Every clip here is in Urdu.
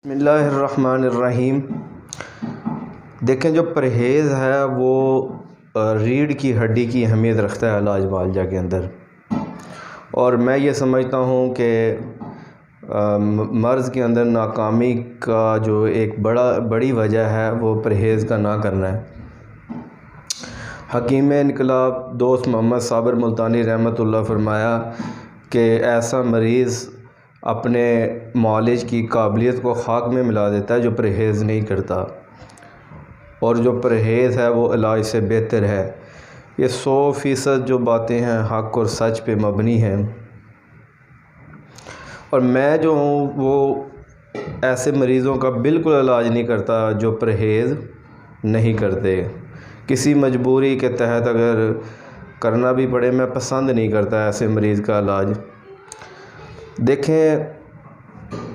بسم اللہ الرحمن الرحیم۔ دیکھیں، جو پرہیز ہے وہ ریڑھ کی ہڈی کی اہمیت رکھتا ہے علاج معالجہ کے اندر، اور میں یہ سمجھتا ہوں کہ مرض کے اندر ناکامی کا جو ایک بڑی وجہ ہے وہ پرہیز کا نہ کرنا ہے۔ حکیم انقلاب دوست محمد صابر ملتانی رحمۃ اللہ فرمایا کہ ایسا مریض اپنے معالج کی قابلیت کو خاک میں ملا دیتا ہے جو پرہیز نہیں کرتا، اور جو پرہیز ہے وہ علاج سے بہتر ہے۔ یہ 100% جو باتیں ہیں حق اور سچ پہ مبنی ہیں، اور میں جو ہوں وہ ایسے مریضوں کا بالکل علاج نہیں کرتا جو پرہیز نہیں کرتے۔ کسی مجبوری کے تحت اگر کرنا بھی پڑے، میں پسند نہیں کرتا ایسے مریض کا علاج۔ دیکھیں،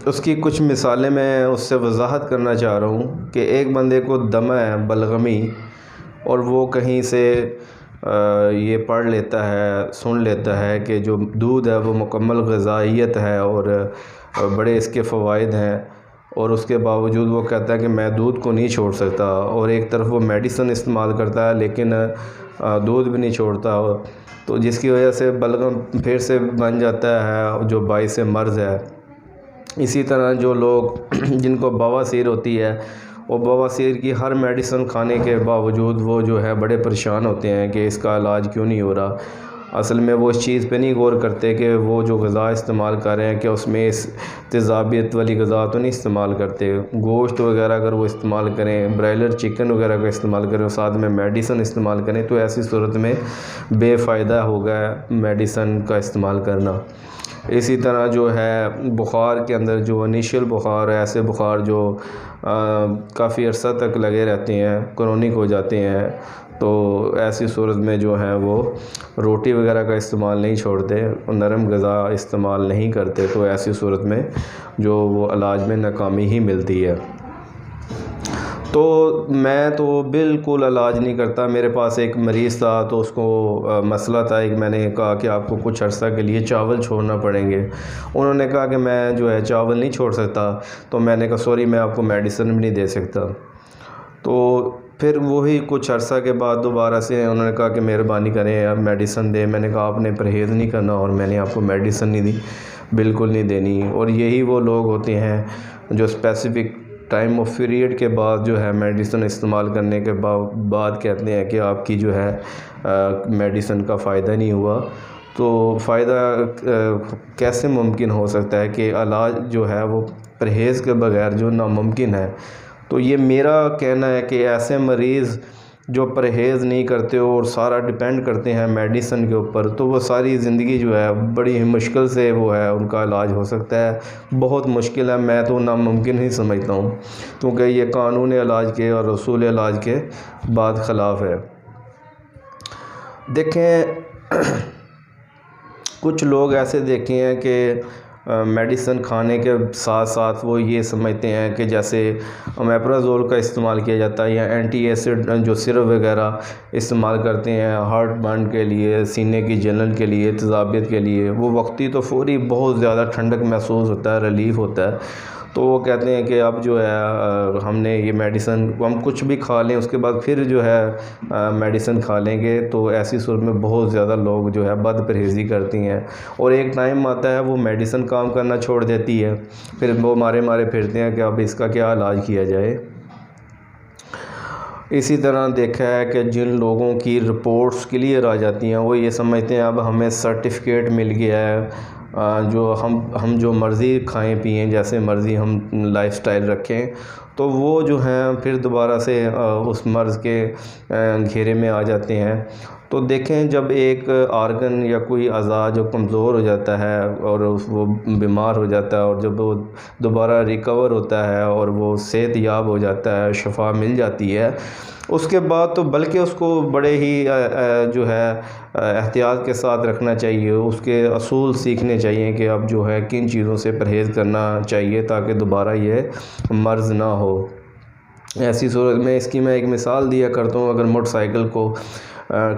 اس کی کچھ مثالیں میں اس سے وضاحت کرنا چاہ رہا ہوں کہ ایک بندے کو دمہ ہے، بلغمی، اور وہ کہیں سے یہ پڑھ لیتا ہے، سن لیتا ہے کہ جو دودھ ہے وہ مکمل غذائیت ہے اور بڑے اس کے فوائد ہیں، اور اس کے باوجود وہ کہتا ہے کہ میں دودھ کو نہیں چھوڑ سکتا، اور ایک طرف وہ میڈیسن استعمال کرتا ہے لیکن دودھ بھی نہیں چھوڑتا، تو جس کی وجہ سے بلغم پھر سے بن جاتا ہے جو باعث مرض ہے۔ اسی طرح جو لوگ جن کو بواسیر ہوتی ہے، وہ بواسیر کی ہر میڈیسن کھانے کے باوجود وہ جو ہے بڑے پریشان ہوتے ہیں کہ اس کا علاج کیوں نہیں ہو رہا۔ اصل میں وہ اس چیز پہ نہیں غور کرتے کہ وہ جو غذا استعمال کر رہے ہیں کہ اس میں اس تیزابیت والی غذا تو نہیں استعمال کرتے۔ گوشت وغیرہ اگر وہ استعمال کریں، برائلر چکن وغیرہ کا استعمال کریں اور ساتھ میں میڈیسن استعمال کریں، تو ایسی صورت میں بے فائدہ ہوگا میڈیسن کا استعمال کرنا۔ اسی طرح جو ہے بخار کے اندر جو انیشیل بخار ہے، ایسے بخار جو کافی عرصہ تک لگے رہتے ہیں، کرونک ہو جاتے ہیں، تو ایسی صورت میں جو ہے وہ روٹی وغیرہ کا استعمال نہیں چھوڑتے، نرم غذا استعمال نہیں کرتے، تو ایسی صورت میں جو وہ علاج میں ناکامی ہی ملتی ہے۔ تو میں تو بالکل علاج نہیں کرتا۔ میرے پاس ایک مریض تھا، تو اس کو مسئلہ تھا، ایک میں نے کہا کہ آپ کو کچھ عرصہ کے لیے چاول چھوڑنا پڑیں گے۔ انہوں نے کہا کہ میں جو ہے چاول نہیں چھوڑ سکتا، تو میں نے کہا سوری، میں آپ کو میڈیسن بھی نہیں دے سکتا۔ تو پھر وہی کچھ عرصہ کے بعد دوبارہ سے انہوں نے کہا کہ مہربانی کریں آپ میڈیسن دیں۔ میں نے کہا آپ نے پرہیز نہیں کرنا اور میں نے آپ کو میڈیسن نہیں دی، بالکل نہیں دینی۔ اور یہی وہ لوگ ہوتے ہیں جو اسپیسیفک ٹائم آف پیریڈ کے بعد جو ہے میڈیسن استعمال کرنے کے بعد کہتے ہیں کہ آپ کی جو ہے میڈیسن کا فائدہ نہیں ہوا۔ تو فائدہ کیسے ممکن ہو سکتا ہے کہ علاج جو ہے وہ پرہیز کے بغیر جو ناممکن ہے؟ تو یہ میرا کہنا ہے کہ ایسے مریض جو پرہیز نہیں کرتے اور سارا ڈیپینڈ کرتے ہیں میڈیسن کے اوپر، تو وہ ساری زندگی جو ہے بڑی مشکل سے وہ ہے ان کا علاج ہو سکتا ہے، بہت مشکل ہے، میں تو ناممکن ہی سمجھتا ہوں، کیونکہ یہ قانون علاج کے اور رسول علاج کے بعد خلاف ہے۔ دیکھیں، کچھ لوگ ایسے دیکھے ہیں کہ میڈیسن کھانے کے ساتھ ساتھ وہ یہ سمجھتے ہیں کہ جیسے امیپرازول کا استعمال کیا جاتا ہے یا اینٹی ایسڈ جو سرپ وغیرہ استعمال کرتے ہیں ہارٹ برن کے لیے، سینے کی جلن کے لیے، تیزابیت کے لیے، وہ وقتی تو فوری بہت زیادہ ٹھنڈک محسوس ہوتا ہے، ریلیف ہوتا ہے، تو وہ کہتے ہیں کہ اب جو ہے ہم نے یہ میڈیسن، ہم کچھ بھی کھا لیں اس کے بعد پھر جو ہے میڈیسن کھا لیں گے، تو ایسی صورت میں بہت زیادہ لوگ جو ہے بد پرہیزی کرتی ہیں، اور ایک ٹائم آتا ہے وہ میڈیسن کام کرنا چھوڑ دیتی ہے، پھر وہ مارے پھرتے ہیں کہ اب اس کا کیا علاج کیا جائے۔ اسی طرح دیکھا ہے کہ جن لوگوں کی رپورٹس کلیئر آ جاتی ہیں، وہ یہ سمجھتے ہیں اب ہمیں سرٹیفکیٹ مل گیا ہے، جو ہم جو مرضی کھائیں پئیں، جیسے مرضی ہم لائف سٹائل رکھیں، تو وہ جو ہیں پھر دوبارہ سے اس مرض کے گھیرے میں آ جاتے ہیں۔ تو دیکھیں، جب ایک آرگن یا کوئی اعضاء جو کمزور ہو جاتا ہے اور وہ بیمار ہو جاتا ہے، اور جب وہ دوبارہ ریکور ہوتا ہے اور وہ صحت یاب ہو جاتا ہے، شفا مل جاتی ہے، اس کے بعد تو بلکہ اس کو بڑے ہی جو ہے احتیاط کے ساتھ رکھنا چاہیے، اس کے اصول سیکھنے چاہیے کہ اب جو ہے کن چیزوں سے پرہیز کرنا چاہیے تاکہ دوبارہ یہ مرض نہ ہو۔ ایسی صورت میں اس کی میں ایک مثال دیا کرتا ہوں، اگر موٹر سائیکل کو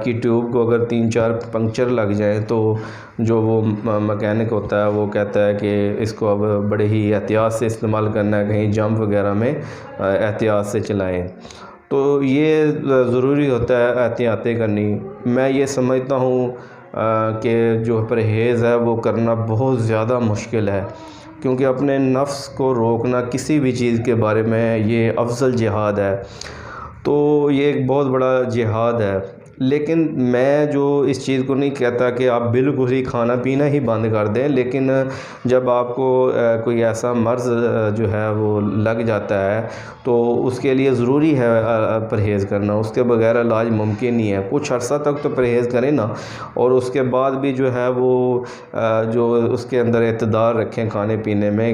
کی ٹیوب کو اگر 3-4 پنکچر لگ جائیں تو جو وہ مکینک ہوتا ہے وہ کہتا ہے کہ اس کو اب بڑے ہی احتیاط سے استعمال کرنا ہے، کہیں جمپ وغیرہ میں احتیاط سے چلائیں۔ تو یہ ضروری ہوتا ہے احتیاطیں کرنی۔ میں یہ سمجھتا ہوں کہ جو پرہیز ہے وہ کرنا بہت زیادہ مشکل ہے، کیونکہ اپنے نفس کو روکنا کسی بھی چیز کے بارے میں یہ افضل جہاد ہے۔ تو یہ ایک بہت بڑا جہاد ہے، لیکن میں جو اس چیز کو نہیں کہتا کہ آپ بالکل ہی کھانا پینا ہی بند کر دیں، لیکن جب آپ کو کوئی ایسا مرض جو ہے وہ لگ جاتا ہے تو اس کے لیے ضروری ہے پرہیز کرنا، اس کے بغیر علاج ممکن نہیں ہے۔ کچھ عرصہ تک تو پرہیز کریں نا، اور اس کے بعد بھی جو ہے وہ جو اس کے اندر اعتدال رکھیں کھانے پینے میں۔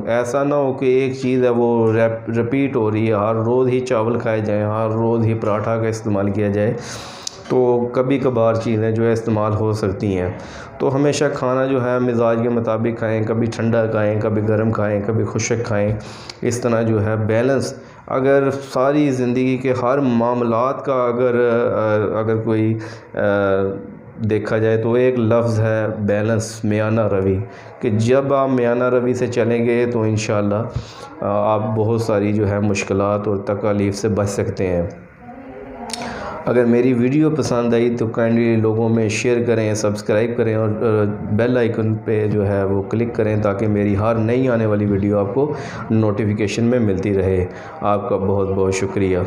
ایسا نہ ہو کہ ایک چیز ہے وہ رپیٹ ہو رہی ہے، ہر روز ہی چاول کھائے جائیں، ہر روز ہی پراٹھا کا استعمال کیا جائے، تو کبھی کبھار چیزیں جو ہے استعمال ہو سکتی ہیں۔ تو ہمیشہ کھانا جو ہے مزاج کے مطابق کھائیں، کبھی ٹھنڈا کھائیں، کبھی گرم کھائیں، کبھی خشک کھائیں، اس طرح جو ہے بیلنس۔ اگر ساری زندگی کے ہر معاملات کا اگر کوئی دیکھا جائے تو ایک لفظ ہے بیلنس، میانہ روی، کہ جب آپ میانہ روی سے چلیں گے تو انشاءاللہ آپ بہت ساری جو ہے مشکلات اور تکالیف سے بچ سکتے ہیں۔ اگر میری ویڈیو پسند آئی تو کائنڈلی لوگوں میں شیئر کریں، سبسکرائب کریں، اور بیل آئیکن پہ جو ہے وہ کلک کریں تاکہ میری ہر نئی آنے والی ویڈیو آپ کو نوٹیفیکیشن میں ملتی رہے۔ آپ کا بہت بہت شکریہ۔